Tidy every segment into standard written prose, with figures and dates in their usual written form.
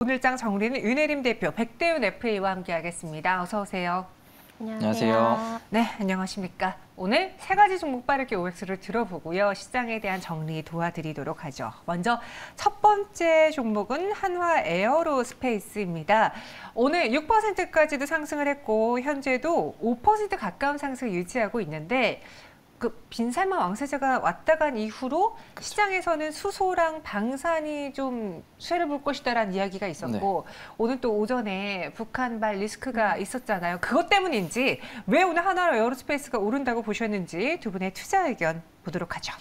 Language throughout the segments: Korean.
오늘 장 정리는 윤혜림 대표, 백대윤 FA와 함께하겠습니다. 어서 오세요. 안녕하세요. 네, 안녕하십니까. 오늘 세 가지 종목 빠르게 OX를 들어보고요. 시장에 대한 정리 도와드리도록 하죠. 먼저 첫 번째 종목은 한화 에어로스페이스입니다. 오늘 6%까지도 상승을 했고 현재도 5% 가까운 상승을 유지하고 있는데 그 빈살만 왕세자가 왔다 간 이후로 시장에서는 수소랑 방산이 좀 쇠를 볼 것이다라는 이야기가 있었고 오늘 또 오전에 북한발 리스크가 있었잖아요. 그것 때문인지 왜 오늘 하나로 에어로스페이스가 오른다고 보셨는지 두 분의 투자 의견 보도록 하죠.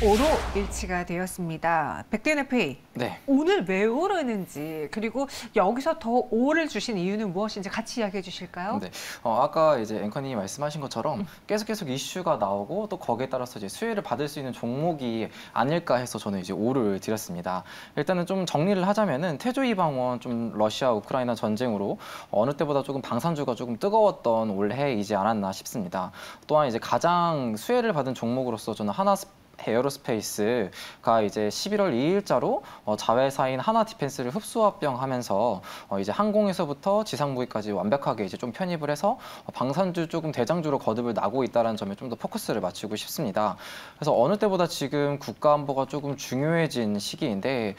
5로 일치가 되었습니다. 백대윤 FA, 오늘 왜 오르는지 그리고 여기서 더 5를 주신 이유는 무엇인지 같이 이야기해 주실까요? 네, 아까 이제 앵커님이 말씀하신 것처럼 계속 이슈가 나오고 또 거기에 따라서 이제 수혜를 받을 수 있는 종목이 아닐까 해서 저는 이제 5를 드렸습니다. 일단은 좀 정리를 하자면은 태조 이방원 좀 러시아 우크라이나 전쟁으로 어느 때보다 조금 방산주가 조금 뜨거웠던 올해이지 않았나 싶습니다. 또한 이제 가장 수혜를 받은 종목으로서 저는 에어로스페이스가 이제 11월 2일자로 자회사인 하나 디펜스를 흡수합병하면서 이제 항공에서부터 지상무기까지 완벽하게 이제 좀 편입을 해서 방산주 조금 대장주로 거듭을 나고 있다는 점에 좀 더 포커스를 맞추고 싶습니다. 그래서 어느 때보다 지금 국가안보가 조금 중요해진 시기인데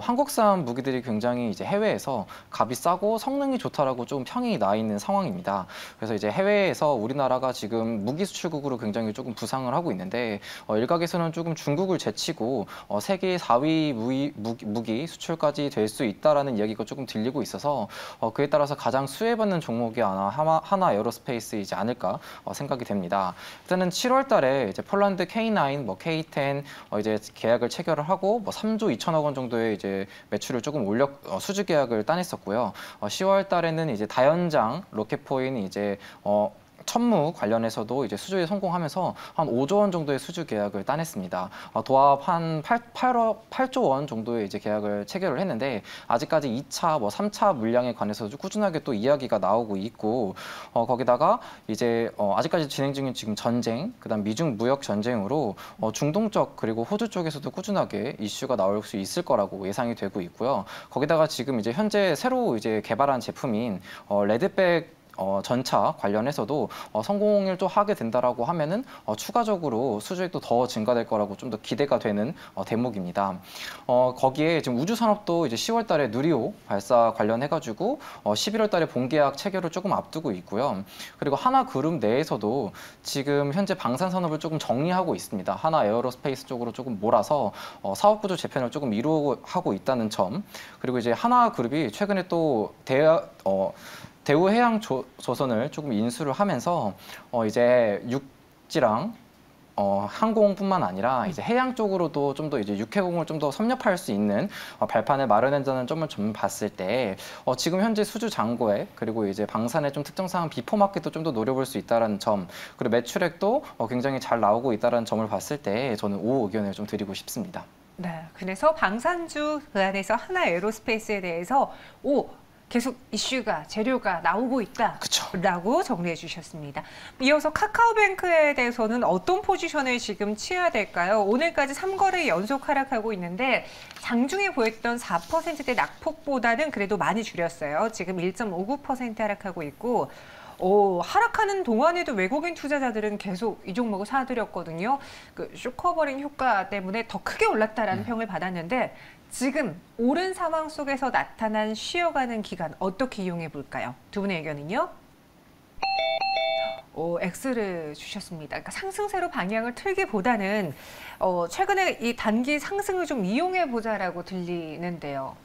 한국산 무기들이 굉장히 이제 해외에서 값이 싸고 성능이 좋다라고 좀 평이 나 있는 상황입니다. 그래서 이제 해외에서 우리나라가 지금 무기 수출국으로 굉장히 조금 부상을 하고 있는데 일각에서는 조금 중국을 제치고 세계 4위 무기 수출까지 될 수 있다라는 이야기가 조금 들리고 있어서 그에 따라서 가장 수혜받는 종목이 하나 에어로스페이스이지 않을까 생각이 됩니다. 일단은 7월 달에 이제 폴란드 K9, K10 이제 계약을 체결을 하고 3조 2천억 원 정도의 이제 매출을 조금 수주 계약을 따냈었고요. 10월 달에는 이제 다연장 로켓포인 이제 천무 관련해서도 이제 수주에 성공하면서 한 5조 원 정도의 수주 계약을 따냈습니다. 도합 한 8조 원 정도의 이제 계약을 체결을 했는데 아직까지 2차, 3차 물량에 관해서도 꾸준하게 또 이야기가 나오고 있고 거기다가 이제 아직까지 진행 중인 지금 전쟁, 그다음 미중 무역 전쟁으로 중동 쪽 그리고 호주 쪽에서도 꾸준하게 이슈가 나올 수 있을 거라고 예상이 되고 있고요. 거기다가 지금 이제 현재 새로 이제 개발한 제품인 레드백 전차 관련해서도 성공을 또 하게 된다라고 하면은 추가적으로 수주액도 더 증가될 거라고 좀 더 기대가 되는 대목입니다. 거기에 지금 우주 산업도 이제 10월 달에 누리호 발사 관련해가지고 11월 달에 본계약 체결을 조금 앞두고 있고요. 그리고 하나 그룹 내에서도 지금 현재 방산 산업을 조금 정리하고 있습니다. 하나 에어로스페이스 쪽으로 조금 몰아서 사업 구조 재편을 조금 이루어하고 있다는 점. 그리고 이제 하나 그룹이 최근에 또 대우해양조선을 조금 인수를 하면서 이제 육지랑 항공뿐만 아니라 이제 해양 쪽으로도 좀 더 이제 육해공을 좀 더 섭렵할 수 있는 발판을 마련한다는 점을 좀 봤을 때 지금 현재 수주 잔고액 그리고 이제 방산의 좀 특정사항 비포 마켓도 좀 더 노려볼 수 있다는 점 그리고 매출액도 굉장히 잘 나오고 있다는 점을 봤을 때 저는 5 의견을 좀 드리고 싶습니다. 네, 그래서 방산주 그 안에서 하나 에어로스페이스에 대해서 계속 이슈가, 재료가 나오고 있다라고 정리해 주셨습니다. 이어서 카카오뱅크에 대해서는 어떤 포지션을 지금 취해야 될까요? 오늘까지 3거래 연속 하락하고 있는데 장중에 보였던 4%대 낙폭보다는 그래도 많이 줄였어요. 지금 1.59% 하락하고 있고 하락하는 동안에도 외국인 투자자들은 계속 이 종목을 사들였거든요. 그 쇼커버링 효과 때문에 더 크게 올랐다라는 평을 받았는데 지금 오른 상황 속에서 나타난 쉬어가는 기간 어떻게 이용해 볼까요? 두 분의 의견은요? X를 주셨습니다. 그러니까 상승세로 방향을 틀기보다는 최근에 이 단기 상승을 좀 이용해 보자라고 들리는데요.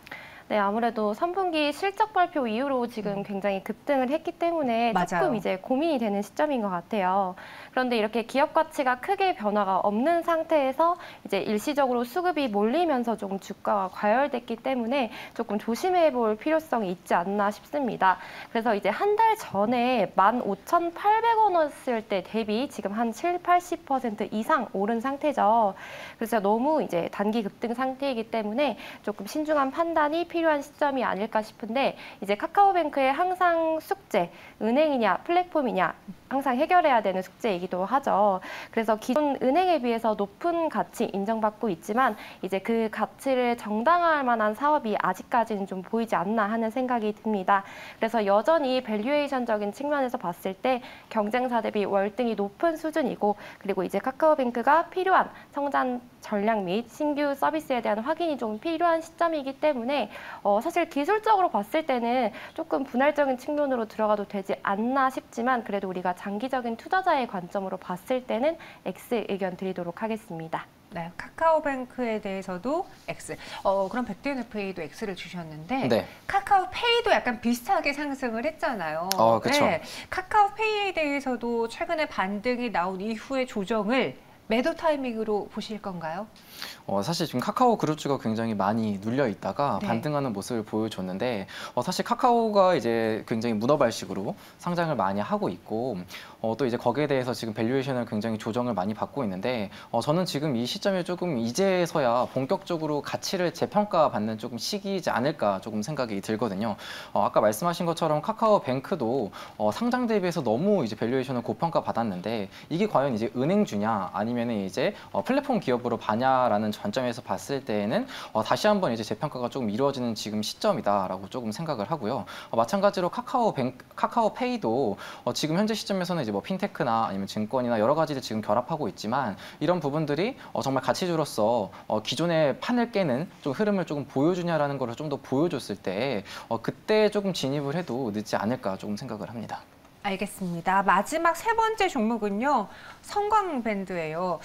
네, 아무래도 3분기 실적 발표 이후로 지금 굉장히 급등을 했기 때문에 조금 이제 고민이 되는 시점인 것 같아요. 그런데 이렇게 기업 가치가 크게 변화가 없는 상태에서 이제 일시적으로 수급이 몰리면서 조금 주가가 과열됐기 때문에 조금 조심해 볼 필요성이 있지 않나 싶습니다. 그래서 이제 한 달 전에 15,800원이었을 때 대비 지금 한 70~80% 이상 오른 상태죠. 그래서 너무 이제 단기 급등 상태이기 때문에 조금 신중한 판단이 필요한 시점이 아닐까 싶은데 이제 카카오뱅크의 항상 숙제, 은행이냐 플랫폼이냐 항상 해결해야 되는 숙제이기도 하죠. 그래서 기존 은행에 비해서 높은 가치 인정받고 있지만 이제 그 가치를 정당화할 만한 사업이 아직까지는 좀 보이지 않나 하는 생각이 듭니다. 그래서 여전히 밸류에이션적인 측면에서 봤을 때 경쟁사 대비 월등히 높은 수준이고 그리고 이제 카카오뱅크가 필요한 성장 전략 및 신규 서비스에 대한 확인이 좀 필요한 시점이기 때문에 사실 기술적으로 봤을 때는 조금 분할적인 측면으로 들어가도 되지 않나 싶지만 그래도 우리가 장기적인 투자자의 관점으로 봤을 때는 X 의견 드리도록 하겠습니다. 네, 카카오뱅크에 대해서도 X. 그럼 백두현 FA도 X를 주셨는데 네. 카카오페이도 약간 비슷하게 상승을 했잖아요. 그렇죠. 네, 카카오페이에 대해서도 최근에 반등이 나온 이후의 조정을 매도 타이밍으로 보실 건가요? 사실 지금 카카오 그룹주가 굉장히 많이 눌려 있다가 네. 반등하는 모습을 보여줬는데 사실 카카오가 이제 굉장히 문어발식으로 상장을 많이 하고 있고 또 이제 거기에 대해서 지금 밸류에이션을 굉장히 조정을 많이 받고 있는데 저는 지금 이 시점에 조금 이제서야 본격적으로 가치를 재평가받는 조금 시기이지 않을까 조금 생각이 들거든요. 아까 말씀하신 것처럼 카카오뱅크도 상장 대비해서 너무 이제 밸류에이션을 고평가 받았는데 이게 과연 이제 은행주냐 아니면 이제 플랫폼 기업으로 봐냐라는 관점에서 봤을 때에는 다시 한번 이제 재평가가 조금 이루어지는 지금 시점이다라고 조금 생각을 하고요. 마찬가지로 카카오페이도 지금 현재 시점에서는 이제 뭐 핀테크나 아니면 증권이나 여러 가지를 지금 결합하고 있지만 이런 부분들이 정말 가치주로서 기존의 판을 깨는 좀 흐름을 조금 보여주냐라는 것을 좀 더 보여줬을 때 그때 조금 진입을 해도 늦지 않을까 조금 생각을 합니다. 알겠습니다. 마지막 세 번째 종목은요. 성광밴드예요.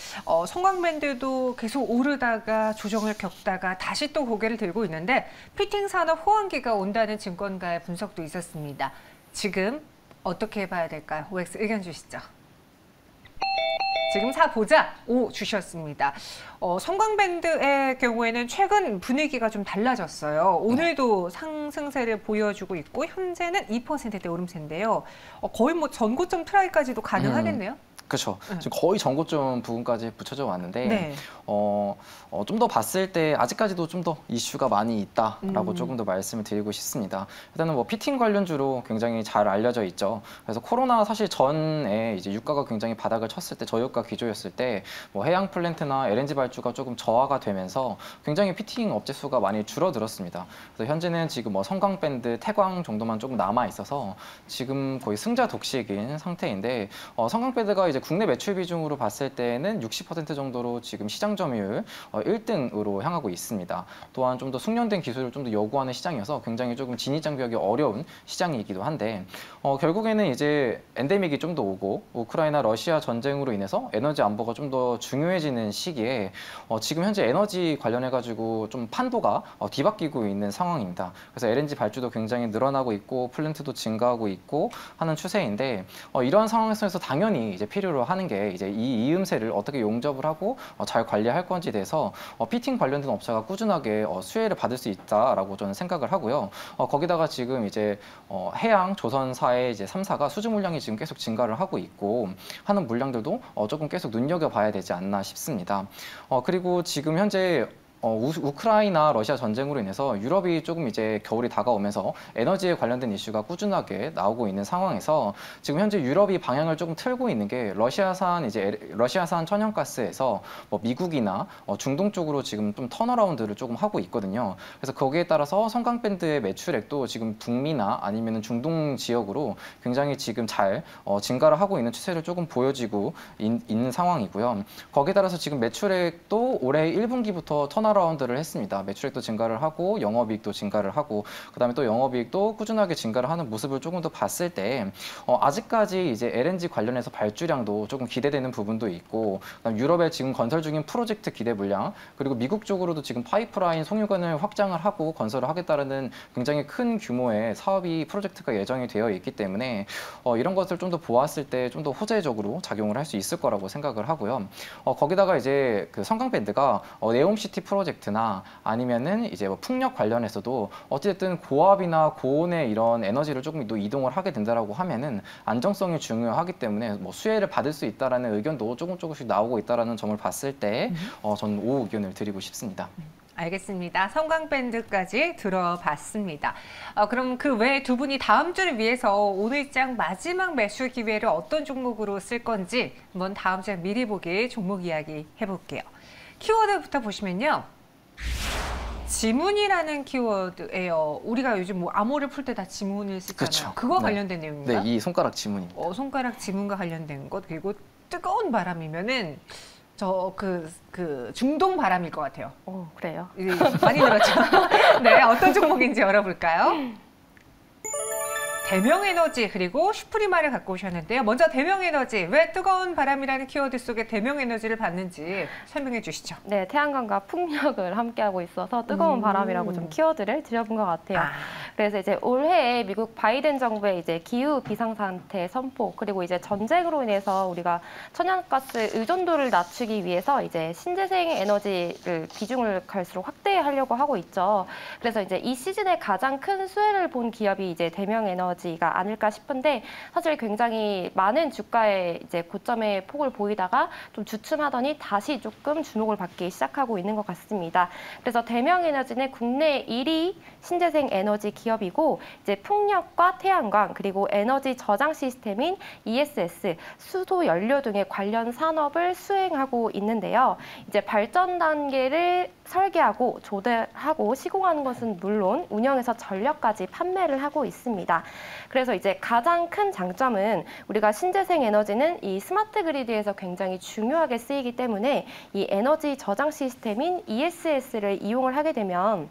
성광밴드도 계속 오르다가 조정을 겪다가 다시 또 고개를 들고 있는데 피팅 산업 호황기가 온다는 증권가의 분석도 있었습니다. 지금 어떻게 봐야 될까요? OX 의견 주시죠. 지금 사보자 5 주셨습니다. 성광밴드의 경우에는 최근 분위기가 좀 달라졌어요. 오늘도 상승세를 보여주고 있고 현재는 2%대 오름세인데요. 거의 뭐 전고점 트라이까지도 가능하겠네요. 그렇죠. 지금 거의 전고점 부분까지 붙여져 왔는데 네. 좀 더 봤을 때 아직까지도 좀 더 이슈가 많이 있다라고 조금 더 말씀을 드리고 싶습니다. 일단은 뭐 피팅 관련주로 굉장히 잘 알려져 있죠. 그래서 코로나 사실 전에 이제 유가가 굉장히 바닥을 쳤을 때 저유가 기조였을 때 뭐 해양 플랜트나 LNG 발주가 조금 저하가 되면서 굉장히 피팅 업체 수가 많이 줄어들었습니다. 그래서 현재는 지금 뭐 성광밴드, 태광 정도만 조금 남아 있어서 지금 거의 승자 독식인 상태인데 성광밴드가 이제 국내 매출 비중으로 봤을 때는 60% 정도로 지금 시장 점유율 1등으로 향하고 있습니다. 또한 좀 더 숙련된 기술을 좀 더 요구하는 시장이어서 굉장히 조금 진입 장벽이 어려운 시장이기도 한데 결국에는 이제 엔데믹이 좀 더 오고 우크라이나 러시아 전쟁으로 인해서 에너지 안보가 좀 더 중요해지는 시기에 지금 현재 에너지 관련해 가지고 좀 판도가 뒤바뀌고 있는 상황입니다. 그래서 LNG 발주도 굉장히 늘어나고 있고 플랜트도 증가하고 있고 하는 추세인데 이러한 상황에서 당연히 이제 필요로 하는 게 이제 이 이음새를 어떻게 용접을 하고 잘 관리할 건지에 대해서 피팅 관련된 업체가 꾸준하게 수혜를 받을 수 있다라고 저는 생각을 하고요. 거기다가 지금 이제 해양 조선사의 이제 3사가 수주 물량이 지금 계속 증가를 하고 있고 하는 물량들도 조금 계속 눈여겨봐야 되지 않나 싶습니다. 그리고 지금 현재 우크라이나 러시아 전쟁으로 인해서 유럽이 조금 이제 겨울이 다가오면서 에너지에 관련된 이슈가 꾸준하게 나오고 있는 상황에서 지금 현재 유럽이 방향을 조금 틀고 있는 게 러시아산 천연가스에서 뭐 미국이나 중동 쪽으로 지금 좀 턴어라운드를 조금 하고 있거든요. 그래서 거기에 따라서 성광밴드의 매출액도 지금 북미나 아니면 중동 지역으로 굉장히 지금 잘 증가를 하고 있는 추세를 조금 보여지고 있는 상황이고요. 거기에 따라서 지금 매출액도 올해 1분기부터 턴어라운드를 했습니다. 매출액도 증가를 하고 영업이익도 증가를 하고 그다음에 또 영업이익도 꾸준하게 증가를 하는 모습을 조금 더 봤을 때 아직까지 이제 LNG 관련해서 발주량도 조금 기대되는 부분도 있고 그다음 유럽에 지금 건설 중인 프로젝트 기대 물량 그리고 미국 쪽으로도 지금 파이프라인 송유관을 확장을 하고 건설을 하겠다는 굉장히 큰 규모의 사업이 프로젝트가 예정이 되어 있기 때문에 이런 것을 좀 더 보았을 때 좀 더 호재적으로 작용을 할 수 있을 거라고 생각을 하고요. 거기다가 이제 그 성광밴드가 네옴시티 프로젝트나 아니면은 이제 뭐 풍력 관련해서도 어쨌든 고압이나 고온의 이런 에너지를 조금 더 이동을 하게 된다라고 하면은 안정성이 중요하기 때문에 뭐 수혜를 받을 수 있다라는 의견도 조금씩 나오고 있다라는 점을 봤을 때 저는 5 의견을 드리고 싶습니다. 알겠습니다. 성광밴드까지 들어봤습니다. 그럼 그 외에 두 분이 다음 주를 위해서 오늘 장 마지막 매수 기회를 어떤 종목으로 쓸 건지 한번 다음 장 미리 보기 종목 이야기 해볼게요. 키워드부터 보시면요. 지문이라는 키워드예요. 우리가 요즘 뭐 암호를 풀 때 다 지문을 쓰잖아요. 그쵸. 그거 네. 관련된 내용인가요? 네, 이 손가락 지문입니다. 손가락 지문과 관련된 것, 그리고 뜨거운 바람이면은 그 중동 바람일 것 같아요. 그래요? 많이 들었죠? 네, 어떤 종목인지 열어볼까요? 대명에너지 그리고 슈프리마를 갖고 오셨는데요. 먼저 대명에너지, 왜 뜨거운 바람이라는 키워드 속에 대명에너지를 봤는지 설명해 주시죠. 네, 태양광과 풍력을 함께하고 있어서 뜨거운 바람이라고 좀 키워드를 드려본 것 같아요. 그래서 이제 올해 미국 바이든 정부의 이제 기후 비상상태 선포, 그리고 이제 전쟁으로 인해서 우리가 천연가스 의존도를 낮추기 위해서 이제 신재생 에너지를 비중을 갈수록 확대하려고 하고 있죠. 그래서 이제 이 시즌에 가장 큰 수혜를 본 기업이 이제 대명에너지가 아닐까 싶은데, 사실 굉장히 많은 주가의 이제 고점의 폭을 보이다가 좀 주춤하더니 다시 조금 주목을 받기 시작하고 있는 것 같습니다. 그래서 대명에너지는 국내 1위 신재생 에너지 기업이고, 이제 풍력과 태양광 그리고 에너지 저장 시스템인 ESS, 수소 연료 등의 관련 산업을 수행하고 있는데요. 이제 발전 단계를 설계하고 조달하고 시공하는 것은 물론 운영에서 전력까지 판매를 하고 있습니다. 그래서 이제 가장 큰 장점은 우리가 신재생 에너지는 이 스마트 그리드에서 굉장히 중요하게 쓰이기 때문에 이 에너지 저장 시스템인 ESS를 이용을 하게 되면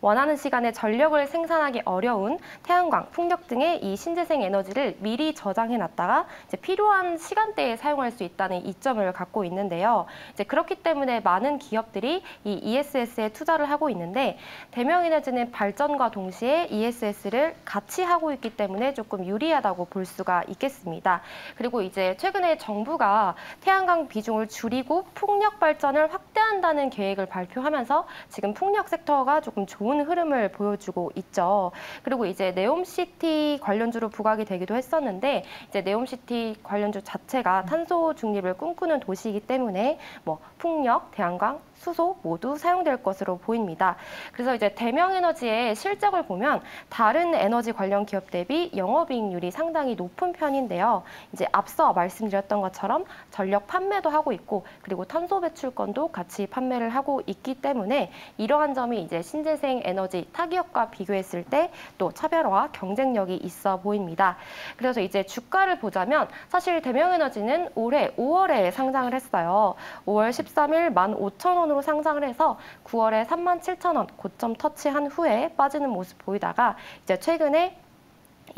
원하는 시간에 전력을 생산하기 어려운 태양광, 풍력 등의 이 신재생 에너지를 미리 저장해놨다가 이제 필요한 시간대에 사용할 수 있다는 이점을 갖고 있는데요. 이제 그렇기 때문에 많은 기업들이 이 ESS에 투자를 하고 있는데, 대명에너지는 발전과 동시에 ESS를 같이 하고 있기 때문에 조금 유리하다고 볼 수가 있겠습니다. 그리고 이제 최근에 정부가 태양광 비중을 줄이고 풍력 발전을 확대한다는 계획을 발표하면서 지금 풍력 섹터가 조금 좋은 흐름을 보여주고 있죠. 그리고 이제 네옴시티 관련주로 부각이 되기도 했었는데, 이제 네옴시티 관련주 자체가 탄소 중립을 꿈꾸는 도시이기 때문에 뭐 풍력, 태양광, 수소 모두 사용될 것으로 보입니다. 그래서 이제 대명에너지의 실적을 보면 다른 에너지 관련 기업 대비 영업이익률이 상당히 높은 편인데요. 이제 앞서 말씀드렸던 것처럼 전력 판매도 하고 있고, 그리고 탄소 배출권도 같이 판매를 하고 있기 때문에 이러한 점이 이제 신재생 에너지 타기업과 비교했을 때 또 차별화와 경쟁력이 있어 보입니다. 그래서 이제 주가를 보자면 사실 대명에너지는 올해 5월에 상장을 했어요. 5월 13일 15,000원으로 상장을 해서 9월에 37,000원 고점 터치한 후에 빠지는 모습 보이다가 이제 최근에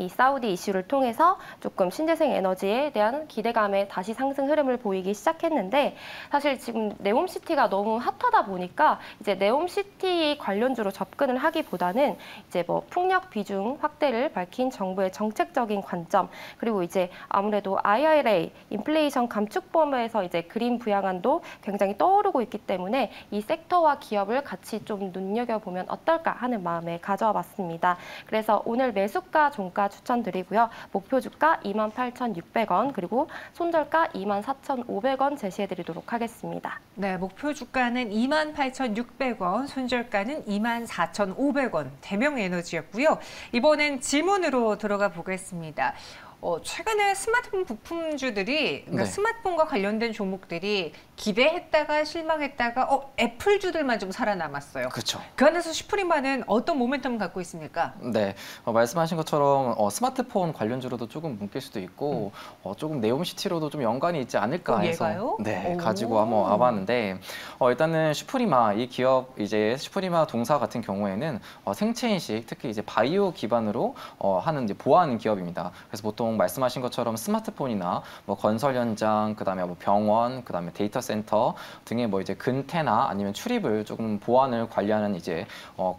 이 사우디 이슈를 통해서 조금 신재생 에너지에 대한 기대감에 다시 상승 흐름을 보이기 시작했는데, 사실 지금 네옴시티가 너무 핫하다 보니까 이제 네옴시티 관련주로 접근을 하기보다는 이제 뭐 풍력 비중 확대를 밝힌 정부의 정책적인 관점, 그리고 이제 아무래도 IRA 인플레이션 감축법에서 이제 그린 부양안도 굉장히 떠오르고 있기 때문에 이 섹터와 기업을 같이 좀 눈여겨보면 어떨까 하는 마음에 가져와 봤습니다. 그래서 오늘 매수가 종가 추천드리고요. 목표 주가 28,600원, 그리고 손절가 24,500원 제시해드리도록 하겠습니다. 네, 목표 주가는 28,600원, 손절가는 24,500원, 대명에너지였고요. 이번엔 지문으로 들어가 보겠습니다. 최근에 스마트폰 부품주들이, 그러니까 네. 스마트폰과 관련된 종목들이 기대했다가 실망했다가 애플주들만 좀 살아남았어요. 그렇죠. 그 안에서 슈프리마는 어떤 모멘텀을 갖고 있습니까? 네, 말씀하신 것처럼 스마트폰 관련주로도 조금 묶일 수도 있고 조금 네옴시티로도 좀 연관이 있지 않을까 해서 얘가요? 네, 오. 가지고 한번 와봤는데, 일단은 슈프리마, 이 기업 이제 슈프리마 동사 같은 경우에는 생체 인식, 특히 이제 바이오 기반으로 하는 이제 보안 기업입니다. 그래서 보통 말씀하신 것처럼 스마트폰이나 뭐 건설 현장, 그다음에 뭐 병원, 그다음에 데이터 센터 등의 뭐 이제 근태나 아니면 출입을 조금 보안을 관리하는 이제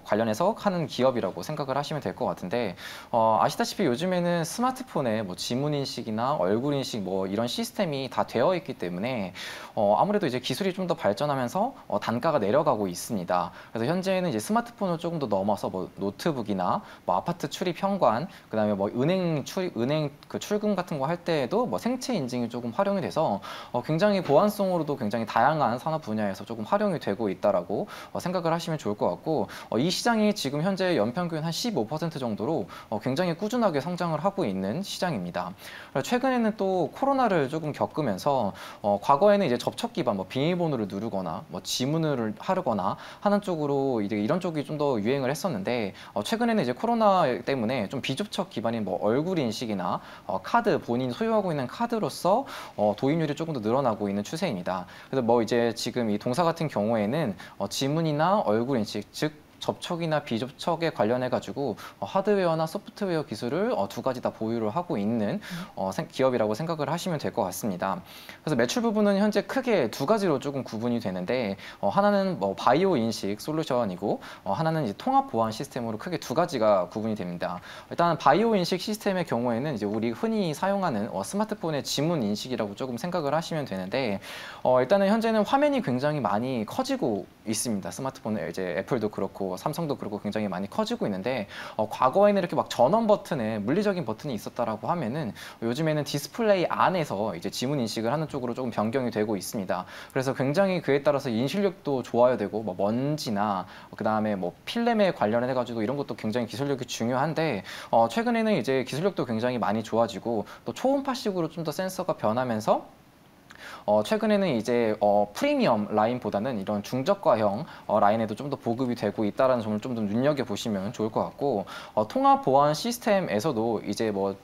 관련해서 하는 기업이라고 생각을 하시면 될 것 같은데, 아시다시피 요즘에는 스마트폰에 뭐 지문 인식이나 얼굴 인식 뭐 이런 시스템이 다 되어 있기 때문에 아무래도 이제 기술이 좀 더 발전하면서 단가가 내려가고 있습니다. 그래서 현재는 이제 스마트폰을 조금 더 넘어서 뭐 노트북이나 뭐 아파트 출입 현관, 그다음에 뭐 은행 출입, 은행 그 출금 같은 거 할 때에도 뭐 생체 인증이 조금 활용이 돼서 굉장히 보안성으로도 굉장히 다양한 산업 분야에서 조금 활용이 되고 있다라고 생각을 하시면 좋을 것 같고 이 시장이 지금 현재 연평균 한 15% 정도로 굉장히 꾸준하게 성장을 하고 있는 시장입니다. 최근에는 또 코로나를 조금 겪으면서 과거에는 이제 접촉 기반 뭐 비밀번호를 누르거나 뭐 지문을 하거나 하는 쪽으로 이제 이런 쪽이 좀 더 유행을 했었는데 최근에는 이제 코로나 때문에 좀 비접촉 기반인 뭐 얼굴 인식이나 카드 본인 소유하고 있는 카드로서 도입률이 조금 더 늘어나고 있는 추세입니다. 그래서 뭐 이제 지금 이 동사 같은 경우에는 지문이나 얼굴 인식 즉 접촉이나 비접촉에 관련해가지고 하드웨어나 소프트웨어 기술을 두 가지 다 보유를 하고 있는 기업이라고 생각을 하시면 될 것 같습니다. 그래서 매출 부분은 현재 크게 두 가지로 조금 구분이 되는데 하나는 뭐 바이오 인식 솔루션이고 하나는 이제 통합 보안 시스템으로 크게 두 가지가 구분이 됩니다. 일단 바이오 인식 시스템의 경우에는 이제 우리 흔히 사용하는 스마트폰의 지문 인식이라고 조금 생각을 하시면 되는데 일단은 현재는 화면이 굉장히 많이 커지고 있습니다. 스마트폰에 이제 애플도 그렇고 삼성도 그렇고 굉장히 많이 커지고 있는데 과거에는 이렇게 막 전원 버튼에 물리적인 버튼이 있었다라고 하면은 요즘에는 디스플레이 안에서 이제 지문 인식을 하는 쪽으로 조금 변경이 되고 있습니다. 그래서 굉장히 그에 따라서 인식력도 좋아야 되고 뭐 먼지나 그다음에 뭐 필름에 관련해 가지고 이런 것도 굉장히 기술력이 중요한데 최근에는 이제 기술력도 굉장히 많이 좋아지고 또 초음파식으로 좀 더 센서가 변하면서 최근에는 이제 프리미엄 라인보다는 이런 중저가형 라인에도 좀 더 보급이 되고 있다는 점을 좀 더 눈여겨보시면 좋을 것 같고 통합 보안 시스템에서도 이제 뭐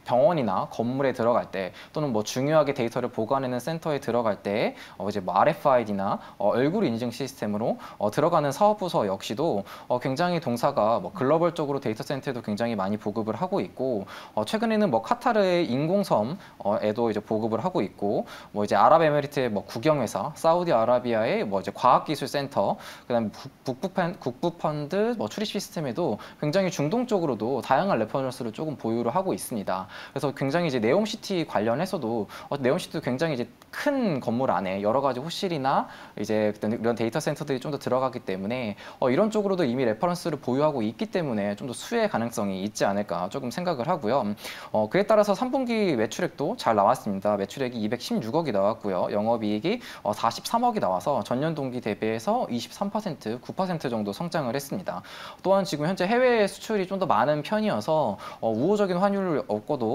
병원이나 건물에 들어갈 때 또는 뭐 중요하게 데이터를 보관하는 센터에 들어갈 때 이제 뭐 RFID나 얼굴 인증 시스템으로 들어가는 사업 부서 역시도 굉장히 동사가 뭐 글로벌적으로 데이터 센터에도 굉장히 많이 보급을 하고 있고 최근에는 뭐 카타르의 인공섬에도 이제 보급을 하고 있고 뭐 이제 아랍에미리트의 뭐 국영회사 사우디아라비아의 뭐 이제 과학기술센터 그다음에 국부펀드 뭐 출입 시스템에도 굉장히 중동적으로도 다양한 레퍼런스를 조금 보유를 하고 있습니다. 그래서 굉장히 이제 네옴시티 관련해서도 네옴시티도 굉장히 이제 큰 건물 안에 여러 가지 호실이나 이제 이런 데이터 센터들이 좀 더 들어가기 때문에 이런 쪽으로도 이미 레퍼런스를 보유하고 있기 때문에 좀 더 수혜 가능성이 있지 않을까 조금 생각을 하고요. 그에 따라서 3분기 매출액도 잘 나왔습니다. 매출액이 216억이 나왔고요. 영업이익이 43억이 나와서 전년 동기 대비해서 23%, 9% 정도 성장을 했습니다. 또한 지금 현재 해외 수출이 좀 더 많은 편이어서 우호적인 환율을 얻고도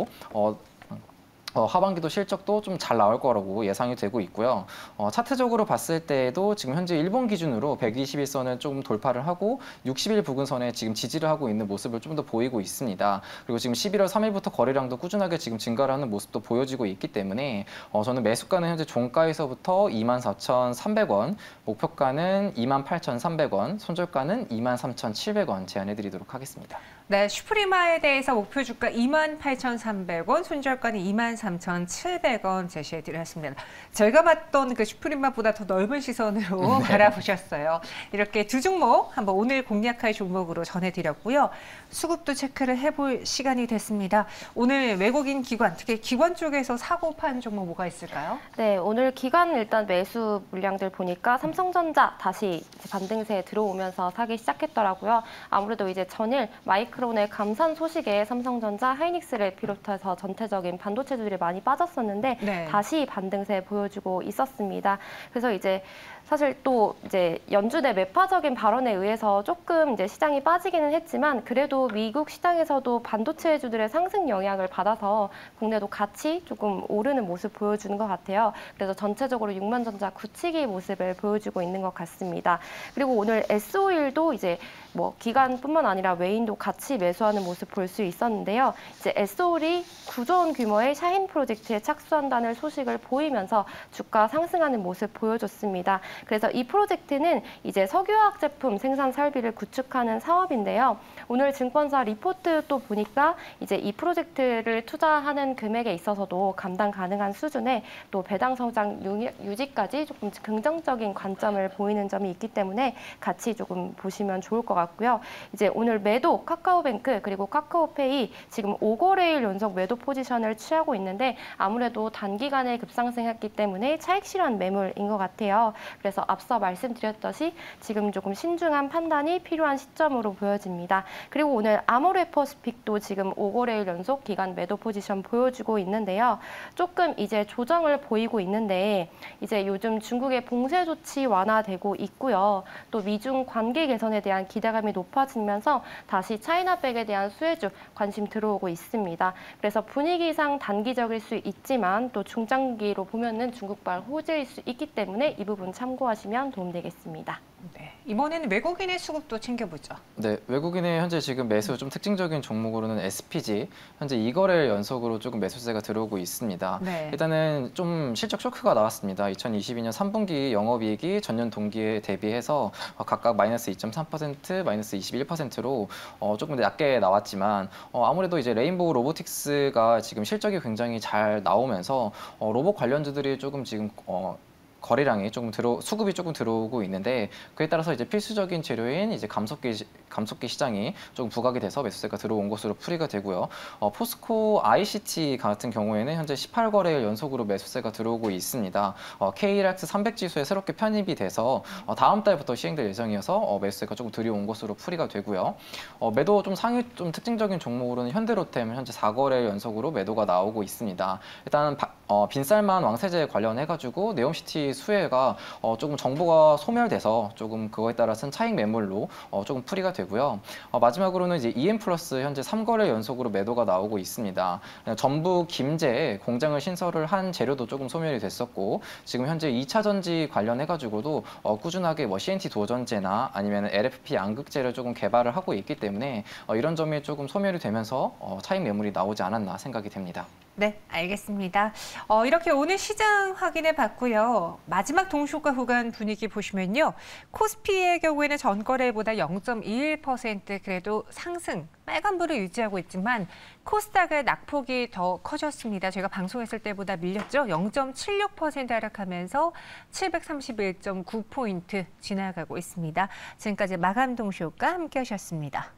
하반기도 실적도 좀 잘 나올 거라고 예상이 되고 있고요. 차트적으로 봤을 때에도 지금 현재 일본 기준으로 121선을 조금 돌파를 하고 60일 부근선에 지금 지지를 하고 있는 모습을 좀 더 보이고 있습니다. 그리고 지금 11월 3일부터 거래량도 꾸준하게 지금 증가를 하는 모습도 보여지고 있기 때문에 저는 매수가는 현재 종가에서부터 24,300원, 목표가는 28,300원, 손절가는 23,700원 제안해드리도록 하겠습니다. 네, 슈프리마에 대해서 목표 주가 28,300원, 손절가는 23,700원 제시해드렸습니다. 저희가 봤던 그 슈프리마보다 더 넓은 시선으로 바라보셨어요. 이렇게 두 종목 한번 오늘 공략할 종목으로 전해드렸고요. 수급도 체크를 해볼 시간이 됐습니다. 오늘 외국인 기관, 특히 기관 쪽에서 사고 판 종목 뭐가 있을까요? 네, 오늘 기관 일단 매수 물량들 보니까 삼성전자 다시 반등세에 들어오면서 사기 시작했더라고요. 아무래도 이제 전일 마이크론의 감산 소식에 삼성전자, 하이닉스를 비롯해서 전체적인 반도체들이 많이 빠졌었는데 네. 다시 반등세 보여주고 있었습니다. 그래서 이제 사실 또 이제 연준의 매파적인 발언에 의해서 조금 이제 시장이 빠지기는 했지만 그래도 미국 시장에서도 반도체주들의 상승 영향을 받아서 국내도 같이 조금 오르는 모습 보여주는 것 같아요. 그래서 전체적으로 육만전자 굳히기 모습을 보여주고 있는 것 같습니다. 그리고 오늘 S-오일도 이제 뭐 기관뿐만 아니라 외인도 같이 매수하는 모습 볼 수 있었는데요. 이제 S-오일이 9조 원 규모의 샤힌 프로젝트에 착수한다는 소식을 보이면서 주가 상승하는 모습 보여줬습니다. 그래서 이 프로젝트는 이제 석유화학 제품 생산 설비를 구축하는 사업인데요. 오늘 증권사 리포트 또 보니까 이제 이 프로젝트를 투자하는 금액에 있어서도 감당 가능한 수준의 또 배당 성장 유지까지 조금 긍정적인 관점을 보이는 점이 있기 때문에 같이 조금 보시면 좋을 것 같고요. 이제 오늘 매도 카카오뱅크 그리고 카카오페이 지금 5거래일 연속 매도 포지션을 취하고 있는데 아무래도 단기간에 급상승했기 때문에 차익 실현 매물인 것 같아요. 그래서 그래서 앞서 말씀드렸듯이 지금 조금 신중한 판단이 필요한 시점으로 보여집니다. 그리고 오늘 아모레퍼시픽도 지금 5거래일 연속 기간 매도 포지션 보여주고 있는데요. 조금 이제 조정을 보이고 있는데 이제 요즘 중국의 봉쇄 조치 완화되고 있고요. 또 미중 관계 개선에 대한 기대감이 높아지면서 다시 차이나백에 대한 수혜주 관심 들어오고 있습니다. 그래서 분위기상 단기적일 수 있지만 또 중장기로 보면은 중국발 호재일 수 있기 때문에 이 부분 참고하시면 도움되겠습니다. 네, 이번에는 외국인의 수급도 챙겨보죠. 네, 외국인의 현재 지금 매수 좀 특징적인 종목으로는 SPG 현재 2거래일 연속으로 조금 매수세가 들어오고 있습니다. 네. 일단은 좀 실적 쇼크가 나왔습니다. 2022년 3분기 영업이익이 전년 동기에 대비해서 각각 마이너스 2.3%, 마이너스 21%로 조금 낮게 나왔지만 아무래도 이제 레인보우 로보틱스가 지금 실적이 굉장히 잘 나오면서 로봇 관련주들이 조금 지금 거래량이 조금 수급이 조금 들어오고 있는데 그에 따라서 이제 필수적인 재료인 이제 감속기 시장이 조금 부각이 돼서 매수세가 들어온 것으로 풀이가 되고요. 포스코 ICT 같은 경우에는 현재 18거래일 연속으로 매수세가 들어오고 있습니다. KLX 300 지수에 새롭게 편입이 돼서 다음 달부터 시행될 예정이어서 매수세가 조금 들어온 것으로 풀이가 되고요. 매도 좀 상위 좀 특징적인 종목으로는 현대로템 현재 4거래일 연속으로 매도가 나오고 있습니다. 일단 빈쌀만 왕세제 관련해가지고 네옴시티 수혜가 조금 정보가 소멸돼서 조금 그거에 따라서는 차익 매물로 조금 풀이가 되고요. 마지막으로는 이제 EM플러스 현재 3거래일 연속으로 매도가 나오고 있습니다. 전북 김제에 공장을 신설을 한 재료도 조금 소멸이 됐었고 지금 현재 2차 전지 관련해가지고도 꾸준하게 뭐 CNT 도전제나 아니면 LFP 양극재를 조금 개발을 하고 있기 때문에 이런 점이 조금 소멸이 되면서 차익 매물이 나오지 않았나 생각이 됩니다. 네, 알겠습니다. 이렇게 오늘 시장 확인해 봤고요. 마지막 동시효과 구간 분위기 보시면요. 코스피의 경우에는 전거래보다 0.21% 그래도 상승, 빨간불을 유지하고 있지만 코스닥의 낙폭이 더 커졌습니다. 저희가 방송했을 때보다 밀렸죠. 0.76% 하락하면서 731.9포인트 지나가고 있습니다. 지금까지 마감 동시효과 함께 하셨습니다.